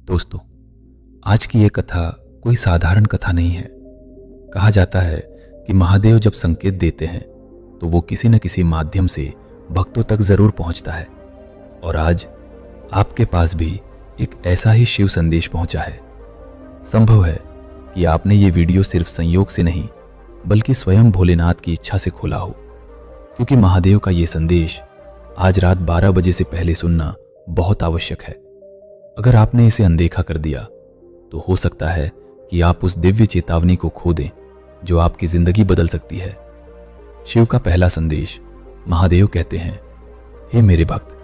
दोस्तों, आज की ये कथा कोई साधारण कथा नहीं है। कहा जाता है कि महादेव जब संकेत देते हैं तो वो किसी न किसी माध्यम से भक्तों तक जरूर पहुंचता है। और आज आपके पास भी एक ऐसा ही शिव संदेश पहुंचा है। संभव है कि आपने ये वीडियो सिर्फ संयोग से नहीं बल्कि स्वयं भोलेनाथ की इच्छा से खोला हो, क्योंकि महादेव का ये संदेश आज रात 12 बजे से पहले सुनना बहुत आवश्यक है। अगर आपने इसे अनदेखा कर दिया तो हो सकता है कि आप उस दिव्य चेतावनी को खो दें जो आपकी जिंदगी बदल सकती है। शिव का पहला संदेश। महादेव कहते हैं, हे मेरे भक्त,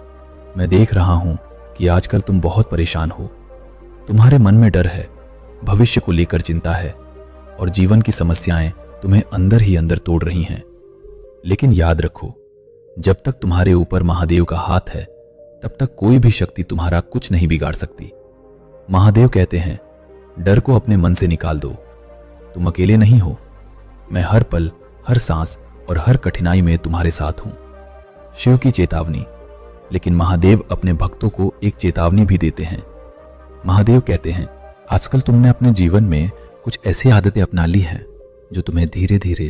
मैं देख रहा हूं कि आजकल तुम बहुत परेशान हो। तुम्हारे मन में डर है, भविष्य को लेकर चिंता है और जीवन की समस्याएं तुम्हें अंदर ही अंदर तोड़ रही हैं। लेकिन याद रखो, जब तक तुम्हारे ऊपर महादेव का हाथ है तब तक कोई भी शक्ति तुम्हारा कुछ नहीं बिगाड़ सकती। महादेव कहते हैं, डर को अपने मन से निकाल दो। तुम अकेले नहीं हो। मैं हर पल, हर सांस और हर कठिनाई में तुम्हारे साथ हूं। शिव की चेतावनी। लेकिन महादेव अपने भक्तों को एक चेतावनी भी देते हैं। महादेव कहते हैं, आजकल तुमने अपने जीवन में कुछ ऐसी आदतें अपना ली हैं जो तुम्हें धीरे धीरे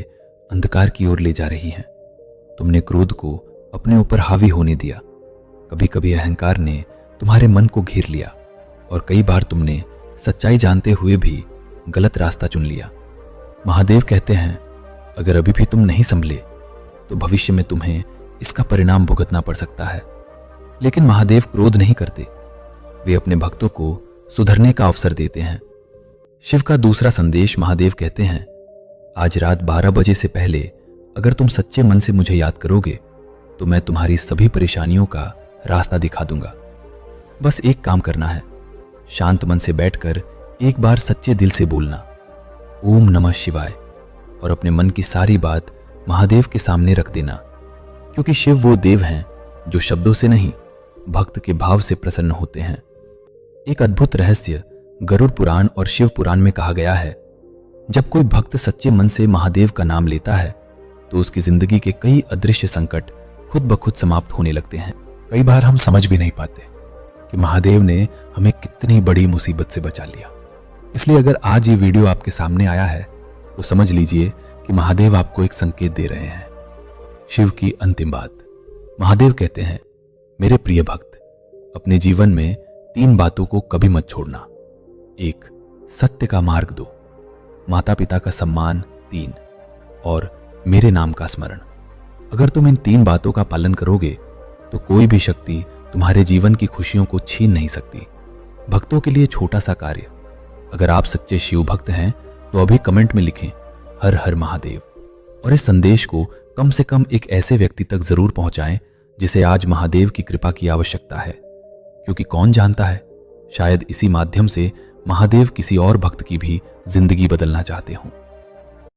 अंधकार की ओर ले जा रही हैं। तुमने क्रोध को अपने ऊपर हावी होने दिया। कभी कभी अहंकार ने तुम्हारे मन को घेर लिया और कई बार तुमने सच्चाई जानते हुए भी गलत रास्ता चुन लिया। महादेव कहते हैं, अगर अभी भी तुम नहीं संभले तो भविष्य में तुम्हें इसका परिणाम भुगतना पड़ सकता है। लेकिन महादेव क्रोध नहीं करते। वे अपने भक्तों को सुधरने का अवसर देते हैं। शिव का दूसरा संदेश। महादेव कहते हैं, आज रात 12 बजे से पहले अगर तुम सच्चे मन से मुझे याद करोगे तो मैं तुम्हारी सभी परेशानियों का रास्ता दिखा दूंगा। बस एक काम करना है, शांत मन से बैठकर एक बार सच्चे दिल से बोलना, ओम नमः शिवाय, और अपने मन की सारी बात महादेव के सामने रख देना। क्योंकि शिव वो देव हैं जो शब्दों से नहीं, भक्त के भाव से प्रसन्न होते हैं। एक अद्भुत रहस्य गरुड़ पुराण और शिव पुराण में कहा गया है, जब कोई भक्त सच्चे मन से महादेव का नाम लेता है तो उसकी जिंदगी के कई अदृश्य संकट खुद ब खुद समाप्त होने लगते हैं। कई बार हम समझ भी नहीं पाते कि महादेव ने हमें कितनी बड़ी मुसीबत से बचा लिया। इसलिए अगर आज ये वीडियो आपके सामने आया है तो समझ लीजिए कि महादेव आपको एक संकेत दे रहे हैं। शिव की अंतिम बात। महादेव कहते हैं, मेरे प्रिय भक्त, अपने जीवन में 3 बातों को कभी मत छोड़ना। 1, सत्य का मार्ग 2, माता पिता का सम्मान 3 और मेरे नाम का स्मरण। अगर तुम इन 3 बातों का पालन करोगे तो कोई भी शक्ति तुम्हारे जीवन की खुशियों को छीन नहीं सकती। भक्तों के लिए छोटा सा कार्य। अगर आप सच्चे शिव भक्त हैं तो अभी कमेंट में लिखें, हर हर महादेव, और इस संदेश को कम से कम एक ऐसे व्यक्ति तक जरूर पहुंचाएं जिसे आज महादेव की कृपा की आवश्यकता है। क्योंकि कौन जानता है, शायद इसी माध्यम से महादेव किसी और भक्त की भी जिंदगी बदलना चाहते हों।